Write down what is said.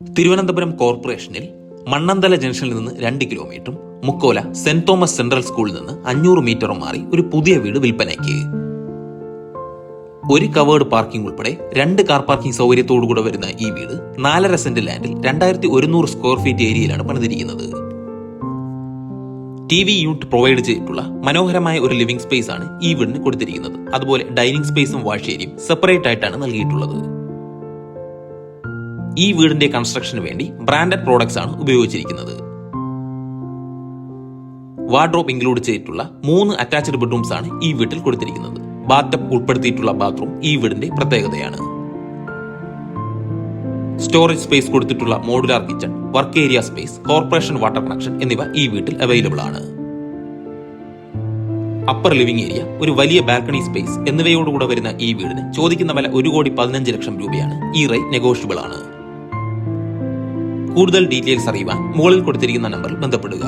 തിരുവനന്തപുരം കോർപ്പറേഷനിൽ മണ്ണന്തല ജംഗ്ഷനിൽ നിന്ന് 2 കിലോമീറ്ററും മുക്കോല സെന്റ് തോമസ് സെൻട്രൽ സ്കൂളിൽ നിന്ന് 500 മീറ്ററും മാറി ഒരു പുതിയ വീട് വിൽപ്പനയ്ക്ക്. ഒരു കവേർഡ് പാർക്കിംഗ് ഉൾപ്പെടെ 2 കാർ പാർക്കിംഗ് സൗകര്യത്തോടുകൂടെ വരുന്ന ഈ വീട് 4.5 സെന്റ് ലാൻഡിൽ 2100 സ്ക്വയർ ഫീറ്റ് ഏരിയയിലാണ് പണിതിരിക്കുന്നത്. TV യൂണിറ്റ് പ്രൊവൈഡ് ചെയ്തിട്ടുള്ള മനോഹരമായ ഒരു ലിവിംഗ് സ്പേസ് ആണ് ഈ വീടിന് കൊടുത്തിരിക്കുന്നത്. അതുപോലെ ഡൈനിങ് സ്പേസും വാഷ് ഏരിയയും സെപ്പറേറ്റ് ആയിട്ടാണ് നൽകിയിട്ടുള്ളത്. ഈ വീടിന്റെ കൺസ്ട്രക്ഷന് വേണ്ടി ബ്രാൻഡഡ് പ്രോഡക്ട്സ് ആണ് ഉപയോഗിച്ചിരിക്കുന്നത്. വാർഡ്രോബ് ഇൻക്ലൂഡ് ചെയ്തിട്ടുള്ള 3 അറ്റാച്ച്ഡ് ബെഡ്റൂംസ് ആണ് ഈ വീട്ടിൽ കൊടുത്തിരിക്കുന്നത്. ബാത്ടബ് ഉൾപ്പെടുത്തിയിട്ടുള്ള ബാത്റൂം ഈ വീടിന്റെ പ്രത്യേകതയാണ്. സ്റ്റോറേജ് സ്പേസ് കൊടുത്തിട്ടുള്ള modular kitchen, work area space, corporation water connection എന്നിവ ഈ വീട്ടിൽ അവൈലബിൾ ആണ്. അപ്പർ ലിവിംഗ് ഏരിയ, ഒരു വലിയ ബാൽക്കണി സ്പേസ് എന്നിവയോടുകൂടെ വരുന്ന ഈ വീടിന് ചോദിക്കുന്ന വില 1,15,00,000 രൂപയാണ്. ഈ റേറ്റ് നെഗോഷ്യബിൾ ആണ്. കൂടുതൽ ഡീറ്റെയിൽസ് അറിയുവാൻ മുകളിൽ കൊടുത്തിരിക്കുന്ന നമ്പറിൽ ബന്ധപ്പെടുക.